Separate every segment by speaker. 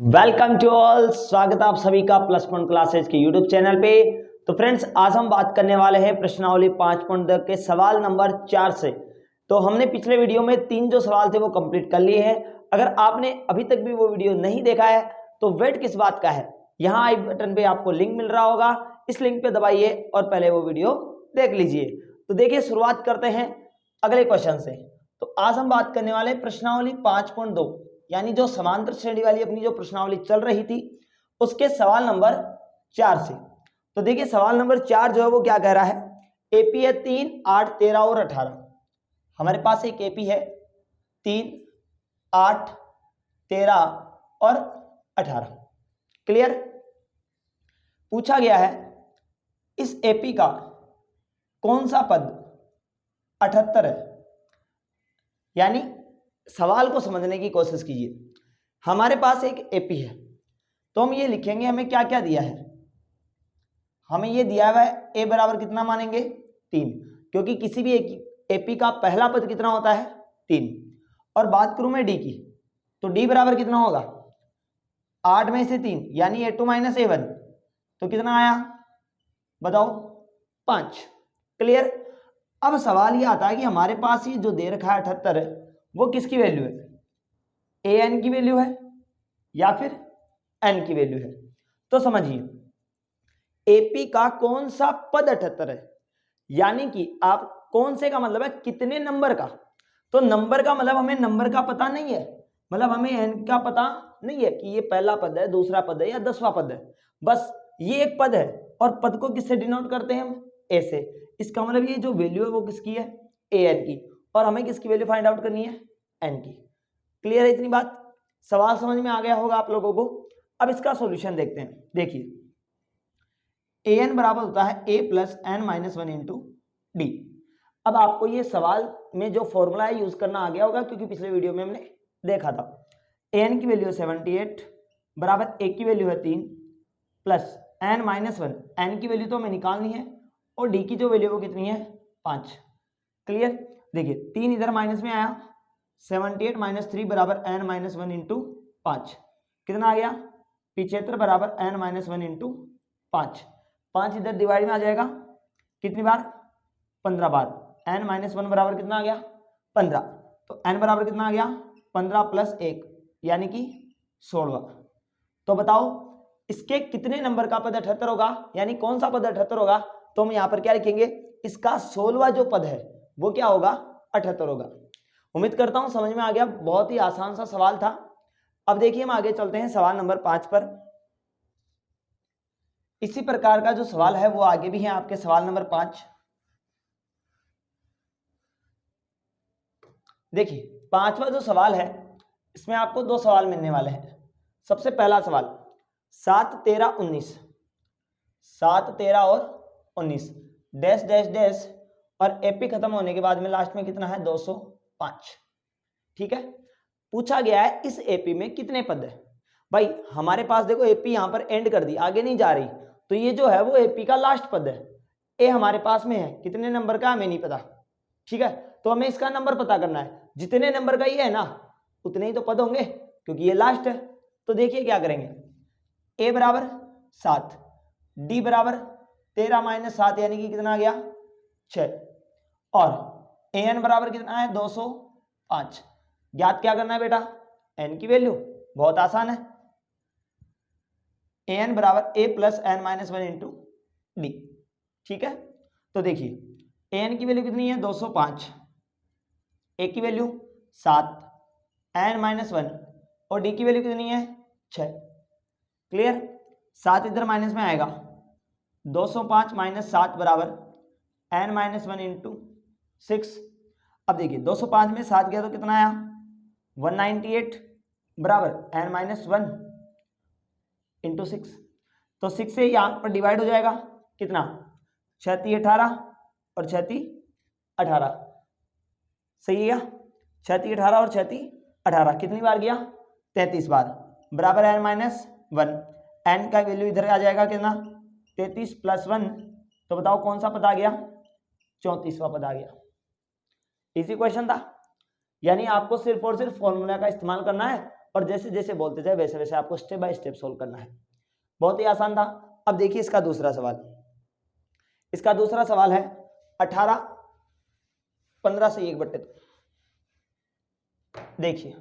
Speaker 1: Welcome to all, स्वागत है आप सभी का प्लस पॉइंट क्लासेज के यूट्यूब चैनल पे। तो फ्रेंड्स, आज हम बात करने वाले हैं प्रश्नावली 5.2 के सवाल नंबर 4 से। तो हमने पिछले वीडियो में 3 जो सवाल थे वो कंप्लीट कर लिए हैं। अगर आपने अभी तक भी वो वीडियो नहीं देखा है तो वेट किस बात का है, यहाँ आई बटन पे आपको लिंक मिल रहा होगा, इस लिंक पे दबाइए और पहले वो वीडियो देख लीजिए। तो देखिए, शुरुआत करते हैं अगले क्वेश्चन से। तो आज हम बात करने वाले प्रश्नावली 5.2 यानी जो समांतर श्रेणी वाली अपनी जो प्रश्नावली चल रही थी उसके सवाल नंबर 4 से। तो देखिए, सवाल नंबर 4 जो है वो क्या कह रहा है, एपी है 3, 8, 13 और 18। हमारे पास एक एपी है 3, 8, 13 और 18। क्लियर। पूछा गया है इस एपी का कौन सा पद 78 है। यानी सवाल को समझने की कोशिश कीजिए। हमारे पास एक एपी है तो हम ये लिखेंगे, हमें क्या क्या दिया है। हमें ये दिया हुआ है ए बराबर कितना मानेंगे 3, क्योंकि किसी भी एपी का पहला पद कितना होता है 3। और बात करूं मैं डी की, तो डी बराबर कितना होगा 8 में से 3 यानी a2 माइनस a1, तो कितना आया बताओ 5। क्लियर। अब सवाल ये आता है कि हमारे पास ये जो दे रखा है 78 है वो किसकी वैल्यू है, ए एन की वैल्यू है या फिर एन की वैल्यू है। तो समझिए एपी का कौन सा पद 78 है, यानी कि आप कौन से का मतलब है कितने नंबर का। तो नंबर का मतलब हमें नंबर का पता नहीं है, मतलब हमें एन का पता नहीं है कि ये पहला पद है, दूसरा पद है या 10वां पद है। बस ये एक पद है और पद को किससे डिनोट करते हैं हम, ए से। इसका मतलब ये जो वैल्यू है वो किसकी है, ए एन की, और हमें किसकी वैल्यू फाइंड आउट करनी है, एन की। क्लियर है इतनी बात, सवाल समझ में आ गया होगा आप लोगों को। अब इसका सॉल्यूशन देखते हैं। देखिए ए एन बराबर होता है A plus N minus 1 into D. अब आपको ये सवाल में जो फॉर्मूला है यूज करना आ गया होगा, क्योंकि पिछले वीडियो में हमने देखा था। ए एन की वैल्यू है 78 बराबर ए की वैल्यू है 3 प्लस एन माइनस 1, एन की वैल्यू तो हमें निकालनी है और डी की जो वैल्यू वो कितनी है 5। क्लियर। देखिए 3 इधर माइनस में आया, 78 माइनस 3 बराबर एन माइनस 1 इंटू 5, कितना आ गया 75 बराबर एन माइनस 1 इंटू 5। 5 इधर डिवाइड में आ जाएगा कितनी बार 15 बार। एन माइनस 1 बराबर कितना आ गया 15, तो एन बराबर कितना आ गया 15 प्लस 1 यानी कि 16। तो बताओ इसके कितने नंबर का पद 78 होगा, यानी कौन सा पद 78 होगा। तो हम यहाँ पर क्या लिखेंगे, इसका 16वां जो पद है वो क्या होगा 78 होगा। उम्मीद करता हूं समझ में आ गया, बहुत ही आसान सा सवाल था। अब देखिए हम आगे चलते हैं सवाल नंबर 5 पर। इसी प्रकार का जो सवाल है वो आगे भी है आपके सवाल नंबर 5। देखिए 5वां जो सवाल है इसमें आपको 2 सवाल मिलने वाले हैं। सबसे पहला सवाल 7, 13, 19, 7, 13 और 19 डैश डैश डैश और एपी खत्म होने के बाद में लास्ट में कितना है 205। ठीक है। पूछा गया है इस एपी में कितने पद है। भाई हमारे पास देखो एपी यहां पर एंड कर दी, आगे नहीं जा रही, तो ये जो है वो एपी का लास्ट पद है। ए हमारे पास में है, कितने नंबर का हमें नहीं पता। ठीक है, तो हमें इसका नंबर पता करना है। जितने नंबर का ये है ना उतने ही तो पद होंगे, क्योंकि ये लास्ट है। तो देखिए क्या करेंगे, ए बराबर 7, डी बराबर 13 माइनस 7 यानी कि कितना आ गया 6, और ए एन बराबर कितना है 205। ज्ञात क्या करना है बेटा, एन की वैल्यू। बहुत आसान है, ए एन बराबर A plus N minus 1 into D. ठीक है, तो देखिए ए एन की वैल्यू कितनी है 205, ए की वैल्यू 7, एन माइनस 1 और डी की वैल्यू कितनी है 6। क्लियर। 7 इधर माइनस में आएगा, 205 माइनस 7 बराबर एन माइनस 1 इंटू 6। अब देखिए 205 में 7 गया तो कितना आया 198 बराबर एन माइनस 1 इंटू 6। तो 6 से यहाँ पर डिवाइड हो जाएगा कितना 36 18 और 36 18। सही है, 36 18 और 36 18 कितनी बार गया 33 बार बराबर एन माइनस 1। एन का वैल्यू इधर आ जाएगा कितना 33 प्लस 1, तो बताओ कौन सा पद आ गया 34वां पद आ गया। इसी क्वेश्चन था, यानी आपको सिर्फ और सिर्फ फॉर्मूला का इस्तेमाल करना है और जैसे जैसे बोलते जाए वैसे वैसे आपको स्टेप बाय स्टेप सोल्व करना है। बहुत ही आसान था। अब देखिए इसका दूसरा सवाल। इसका दूसरा सवाल है 18 15 से 1/2। देखिए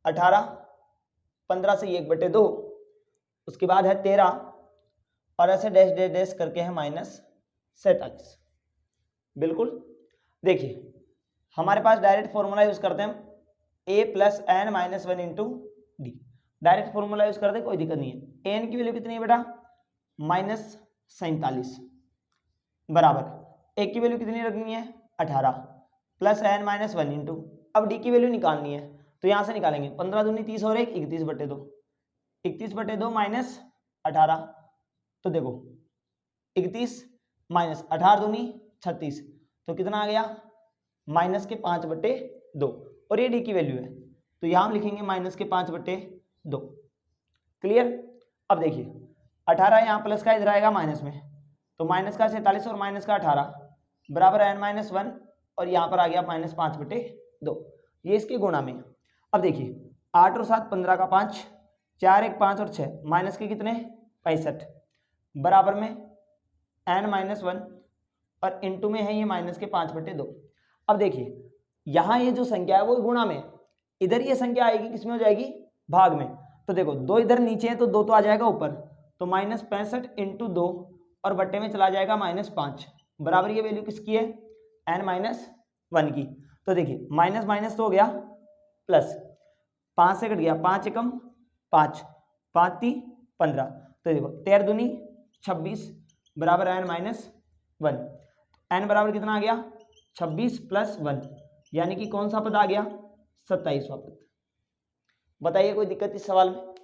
Speaker 1: 18 15 से 1/2, उसके बाद है 13 और ऐसे डैश डैश डैश करके है -47। बिल्कुल। देखिए हमारे पास डायरेक्ट फॉर्मूला यूज करते हैं a + n - 1 × d। Direct formula use करते हैं, कोई दिक्कत नहीं है। n की वैल्यू कितनी है बेटा? -47 बराबर a की वैल्यू कितनी रखनी है? 18 + n - 1 × अब d की वैल्यू निकालनी है तो यहां से निकालेंगे 15 दूनी 30 और 1 31/2। 31/2 माइनस 18, तो देखो 31 माइनस 18 दूनी 36, तो कितना आ गया? -5/2 और ये डी की वैल्यू है तो यहां हम लिखेंगे -5/2। क्लियर। अब देखिए 18 यहां प्लस का इधर आएगा माइनस में, तो माइनस का 47 और माइनस का 18 बराबर n - 1 और यहां पर आ गया -5/2, ये इसके गुणा में। अब देखिए 8 और 7 15 का 5, 4 1 5 और 6 माइनस के कितने? 65 बराबर में n - 1 और इनटू में है ये -5/2। अब देखिए यहां ये जो संख्या है वो गुणा में, इधर ये संख्या आएगी किसमें हो जाएगी? भाग में। तो देखो 2 इधर नीचे है तो 2 तो आ जाएगा ऊपर, तो -65 × 2 और बट्टे में चला जाएगा -5 बराबर ये वैल्यू किसकी है? n - 1 की। तो देखिए माइनस माइनस तो हो गया प्लस, 5 से कट गया, 5 एकम 5, 5 × 3 = 15, तो देखो 13 दूनी 26 बराबर n - 1। n बराबर कितना आ गया? 26 + 1 यानी कि कौन सा पद आ गया? 27वां पद। बताइए कोई दिक्कत इस सवाल में?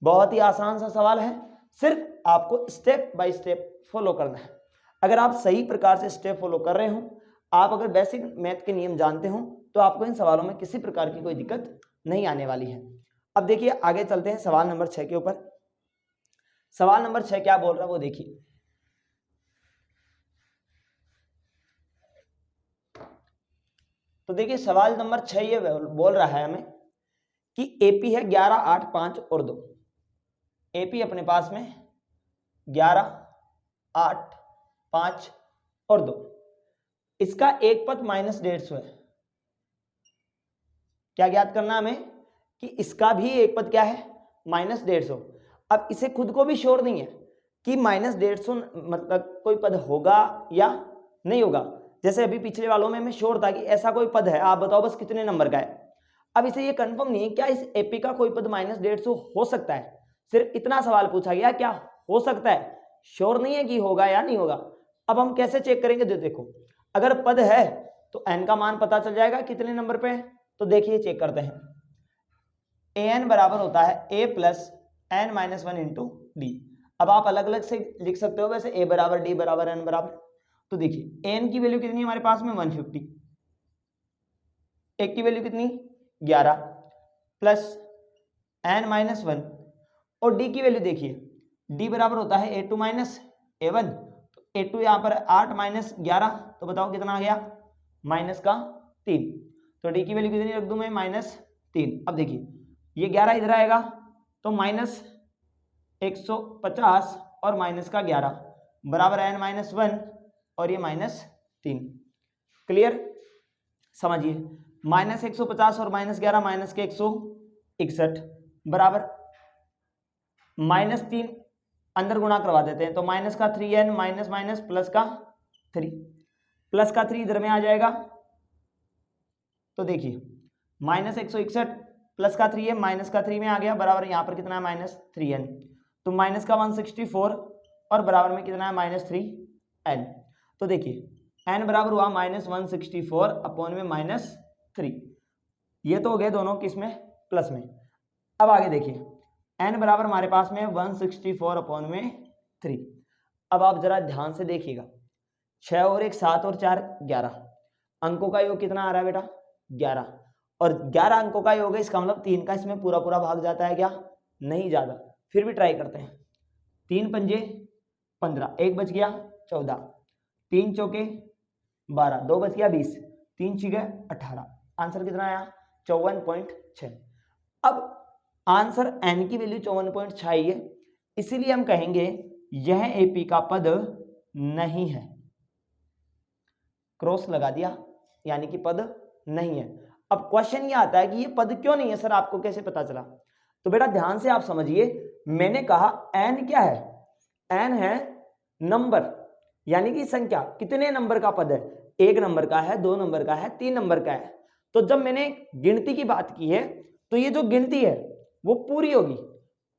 Speaker 1: बहुत ही आसान सा सवाल है, सिर्फ आपको स्टेप बाय स्टेप फॉलो करना है। अगर आप सही प्रकार से स्टेप फॉलो कर रहे हो, आप अगर बेसिक मैथ के नियम जानते हो, तो आपको इन सवालों में किसी प्रकार की कोई दिक्कत नहीं आने वाली है। अब देखिए आगे चलते हैं सवाल नंबर 6 के ऊपर। सवाल नंबर 6 क्या बोल रहा है वो देखिए। तो देखिए सवाल नंबर 6 ये बोल रहा है हमें कि एपी है 11 8 5 और 2। एपी अपने पास में 11 8 5 और 2, इसका एक पद -150 है। क्या ज्ञात करना हमें? कि इसका भी एक पद क्या है? -150। अब इसे खुद को भी श्योर नहीं है कि -150 मतलब कोई पद होगा या नहीं होगा। जैसे अभी पिछले वालों में मैं श्योर था कि ऐसा कोई पद है, आप बताओ बस कितने नंबर का है। अब इसे ये कंफर्म नहीं है क्या इस एपी का कोई पद -150 हो सकता है। सिर्फ इतना सवाल पूछा गया, क्या हो सकता है, श्योर नहीं है कि होगा या नहीं होगा। अब हम कैसे चेक करेंगे? देखो अगर पद है तो n का मान पता चल जाएगा कितने नंबर पे है। तो देखिए चेक करते हैं, an बराबर होता है a + n - 1 × d। अब आप अलग अलग से लिख सकते हो वैसे, a बराबर d बराबर n बराबर। तो देखिए n की वैल्यू कितनी है हमारे पास में? 150। एक की वैल्यू कितनी? 11 प्लस n - 1 और d की वैल्यू देखिए, d बराबर होता है a2 - a1। तो a2 यहाँ पर 8 - 11, तो बताओ कितना आ गया? -3। तो d की वैल्यू कितनी रख दूं मैं? -3। अब देखिए ये 11 इधर आएगा तो -150 और -11 बराबर n - 1 और ये -3। क्लियर? समझिए -150 और -11 -161 बराबर -3 अंदर गुणा करवा देते हैं, तो माइनस का 3n माइनस माइनस प्लस का 3, प्लस का 3 इधर में आ जाएगा। तो देखिए -161 प्लस का 3 है, माइनस का 3 में आ गया बराबर यहाँ पर कितना है? -3n। तो माइनस का 164 और बराबर में कितना है? -3n। तो देखिए n बराबर हुआ -164 अपॉन में -3। ये तो हो गए दोनों किस में? प्लस में। अब आगे देखिए n बराबर हमारे पास में 164 अपॉन में 3। अब आप जरा ध्यान से देखिएगा, 6 और 1 7 और 4 11, अंकों का योग कितना आ रहा है बेटा? 11। और 11 अंकों का योग है, इसका मतलब 3 का इसमें पूरा पूरा भाग जाता है क्या? नहीं जाता। फिर भी ट्राई करते हैं। 3 पंजे 15, 1 बच गया 14, 3 चौके 12, 2 बच गया 20, 3 छिके 18। आंसर कितना आया? 54.6। अब आंसर n की वैल्यू 54.6 है, इसीलिए हम कहेंगे यह एपी का पद नहीं है। क्रॉस लगा दिया, यानी कि पद नहीं है। अब क्वेश्चन ये आता है कि ये पद क्यों नहीं है सर, आपको कैसे पता चला? तो बेटा ध्यान से आप समझिए, मैंने कहा n क्या है? n है नंबर, यानी कि संख्या। कितने नंबर का पद है? 1 नंबर का है, 2 नंबर का है, 3 नंबर का है। तो जब मैंने गिनती की बात की है तो ये जो गिनती है वो पूरी होगी,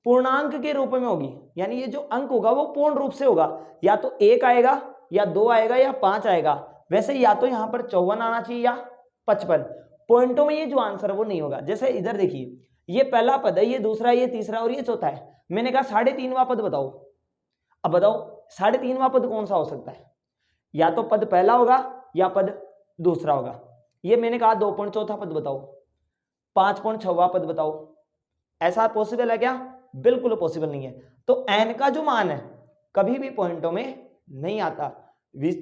Speaker 1: पूर्णांक के रूप में होगी, यानी ये जो अंक होगा वो पूर्ण रूप से होगा। या तो 1 आएगा, या 2 आएगा, या 5 आएगा। वैसे या तो यहां पर 54 आना चाहिए या 55। पॉइंटों में ये जो आंसर है वो नहीं होगा। जैसे इधर देखिए, ये पहला पद है, ये दूसरा, ये तीसरा और ये चौथा है। मैंने कहा 3.5वां पद बताओ। अब बताओ 3.5वां पद कौन सा हो सकता है? या तो पद पहला होगा या पद दूसरा होगा। ये मैंने कहा 2.4 पद बताओ, 5.6वां पद बताओ। ऐसा पॉसिबल है क्या? बिल्कुल पॉसिबल नहीं है। तो n का जो मान है कभी भी पॉइंटों में नहीं आता।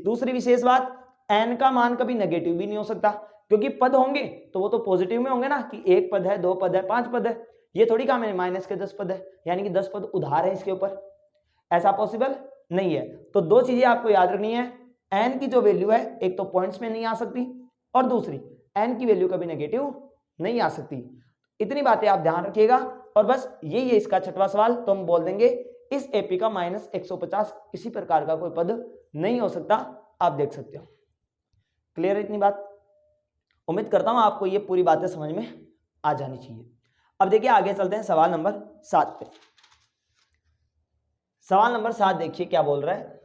Speaker 1: दूसरी विशेष बात, n का मान कभी नेगेटिव भी नहीं हो सकता, क्योंकि पद होंगे तो वो तो पॉजिटिव में होंगे ना, कि 1 पद है, 2 पद है, 5 पद है। ये थोड़ी कहा मैंने माइनस के 10 पद है, यानी कि 10 पद उधार है इसके ऊपर। ऐसा पॉसिबल नहीं है। तो 2 चीजें आपको याद रखनी है, n की जो वैल्यू है एक तो पॉइंट्स में नहीं आ सकती, और दूसरी n की वैल्यू कभी नेगेटिव नहीं आ सकती। इतनी बातें आप ध्यान रखिएगा। और बस यही है इसका 6वां सवाल। तो हम बोल देंगे इस एपी का -150 किसी प्रकार का कोई पद नहीं हो सकता। आप देख सकते हो। क्लियर है इतनी बात? उम्मीद करता हूं आपको ये पूरी बातें समझ में आ जानी चाहिए। अब देखिए आगे चलते हैं सवाल नंबर 7 पे। सवाल नंबर 7 देखिए क्या बोल रहा है।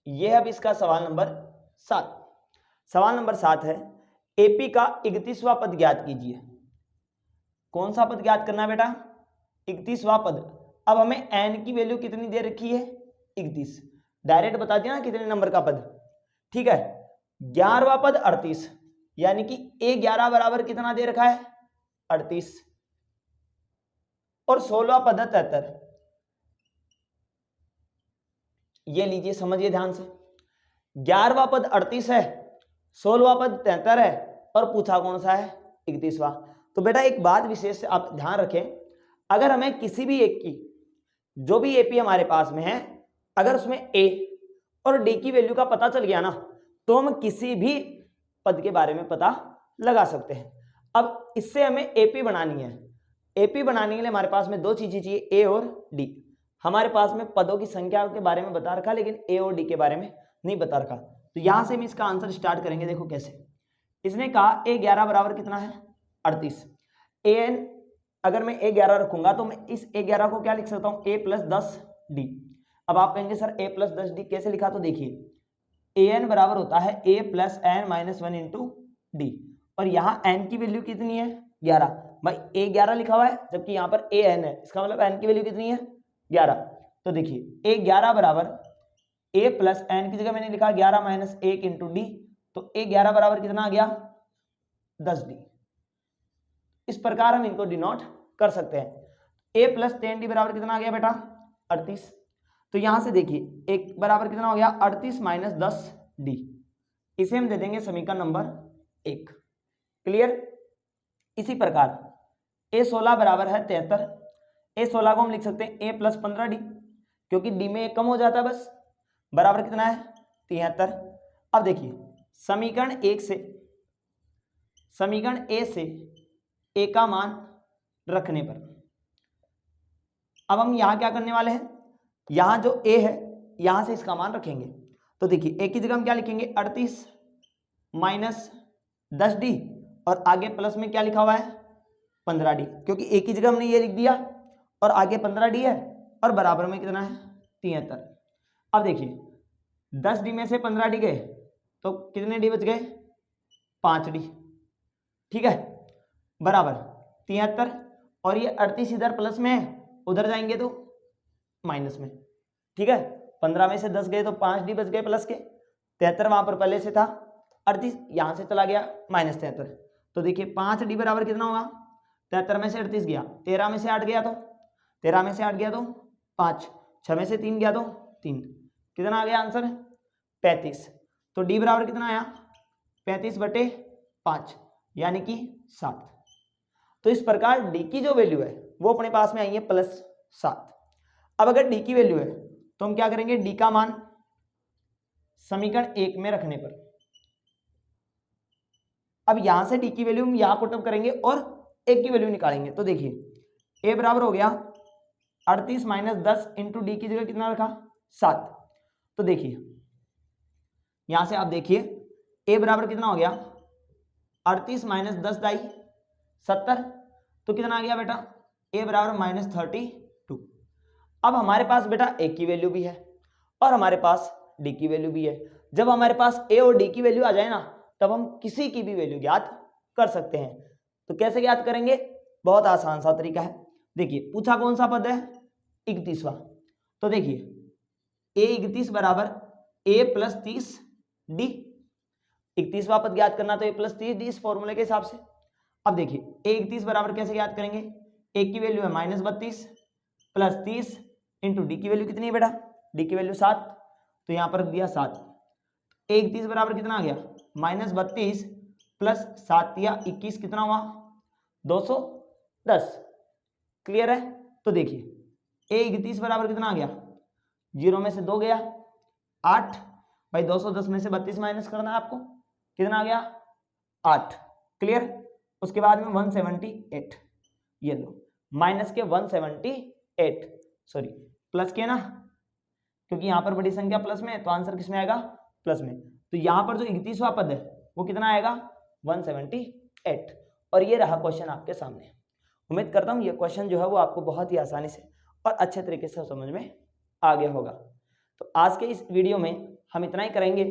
Speaker 1: यह अब इसका सवाल नंबर 7। सवाल नंबर 7 है, एपी का 31वां पद ज्ञात कीजिए। कौन सा पद ज्ञात करना है बेटा? 31वां पद। अब हमें n की वैल्यू कितनी दे रखी है? 31। डायरेक्ट बता दिया ना कितने नंबर का पद। ठीक है, 11वां पद 38, यानी कि a11 बराबर कितना दे रखा है? 38। और 16वां पद है 73। ये लीजिए, समझिए ध्यान से। 11वां पद 38 है, 16वां पद 73 है, और पूछा कौन सा है? 31वां। तो बेटा एक बात विशेष आप ध्यान रखें, अगर हमें किसी भी एक की, जो भी एपी हमारे पास में है, अगर उसमें ए और डी की वैल्यू का पता चल गया ना, तो हम किसी भी पद के बारे में पता लगा सकते हैं। अब इससे हमें एपी बनानी है। एपी बनाने के लिए हमारे पास में 2 चीजें चाहिए, ए और डी। हमारे पास में पदों की संख्या के बारे में बता रखा, लेकिन ए और डी के बारे में नहीं बता रखा। तो यहां से हम इसका आंसर स्टार्ट करेंगे। देखो कैसे। इसने कहा a11 बराबर कितना है? 38। an अगर मैं a11 रखूंगा तो मैं इस a11 को क्या लिख सकता हूं? a + 10d। अब आप कहेंगे सर a + 10d कैसे लिखा? तो देखिए an बराबर होता है a + n - 1 × d, और यहाँ n की वैल्यू कितनी है? 11। भाई a11 लिखा हुआ है, जबकि यहाँ पर an है, इसका मतलब n की वैल्यू कितनी है? 11। तो देखिए a11 बराबर a + n की जगह मैंने लिखा 11 - 1 × d, तो a11 बराबर कितना आ गया? 10d। इस प्रकार हम इनको डिनोट कर सकते हैं। a + 10d बराबर कितना आ गया बेटा? 38। तो यहां से देखिए एक बराबर कितना हो गया? 38 - 10d। इसे हम दे देंगे समीकरण नंबर 1। क्लियर? इसी प्रकार a16 बराबर है 73। a16 को हम लिख सकते हैं a + 15d, क्योंकि d में 1 कम हो जाता है बस। बराबर कितना है? 73। अब देखिए समीकरण 1 से, समीकरण ए से ए का मान रखने पर अब हम यहां क्या करने वाले हैं? यहां जो ए है यहां से इसका मान रखेंगे। तो देखिए ए की जगह हम क्या लिखेंगे? 38 - 10d, और आगे प्लस में क्या लिखा हुआ है? 15d, क्योंकि ए की जगह हमने ये लिख दिया और आगे 15d है, और बराबर में कितना है? 73। अब देखिए 10d में से 15d गए तो कितने डी बच गए? 5d। ठीक है, बराबर 73, और ये 38 इधर प्लस में है, उधर जाएंगे तो माइनस में। ठीक है, 15 में से 10 गए तो 5d बच गए प्लस के। 73 वहां पर पहले से था, 38 यहां से चला गया -73। तो देखिए 5d बराबर कितना होगा? 73 में से 38 गया, 13 में से 8 गया तो 13 में से 8 गया तो 5, 6 में से 3 गया तो 3, कितना आ गया आंसर? 35। तो d बराबर कितना आया? 35/5 यानी कि 7। तो इस प्रकार डी की जो वैल्यू है वो अपने पास में आई है +7। अब अगर डी की वैल्यू है तो हम क्या करेंगे, डी का मान समीकरण 1 में रखने पर, अब यहां से डी की वैल्यू हम यहां पुटअप करेंगे और एक की वैल्यू निकालेंगे। तो देखिए ए बराबर हो गया 38 - 10 इंटू डी की जगह कितना रखा 7। तो देखिए यहां से आप देखिए ए बराबर कितना हो गया 38 - 10 दाई 70। तो कितना आ गया बेटा, ए बराबर -32। अब हमारे पास बेटा ए की वैल्यू भी है और हमारे पास डी की वैल्यू भी है। जब हमारे पास ए और डी की वैल्यू आ जाए ना तब हम किसी की भी वैल्यू ज्ञात कर सकते हैं। तो कैसे ज्ञात करेंगे, बहुत आसान सा तरीका है। देखिए पूछा कौन सा पद है, 31वां। तो देखिए ए 31 बराबर ए प्लस 30 डी, 31वां पद ज्ञात करना तो ए प्लस 30 डी इस फॉर्मूले के हिसाब से। अब देखिए ए 31 बराबर कैसे ज्ञात करेंगे, ए की वैल्यू है -32 प्लस 30 इंटू डी की वैल्यू कितनी है बेटा, डी की वैल्यू 7। तो यहां पर दिया 7। ए 31 बराबर कितना आ गया -32 प्लस 7 या 21 कितना हुआ 210। क्लियर है। तो देखिए ए 31 बराबर कितना आ गया, 0 में से 2 गया 8 भाई 210 में से 32 माइनस करना है आपको, कितना आ गया 8। क्लियर। उसके बाद में 178, ये लो माइनस के 178 सॉरी प्लस के ना, क्योंकि यहां पर बड़ी संख्या प्लस में है तो आंसर किस में आएगा प्लस में। तो यहां पर जो 31वां पद है वो कितना आएगा 178। और ये रहा क्वेश्चन आपके सामने। उम्मीद करता हूं ये क्वेश्चन जो है वो आपको बहुत ही आसानी से और अच्छे तरीके से समझ में आ गया होगा। तो आज के इस वीडियो में हम इतना ही करेंगे।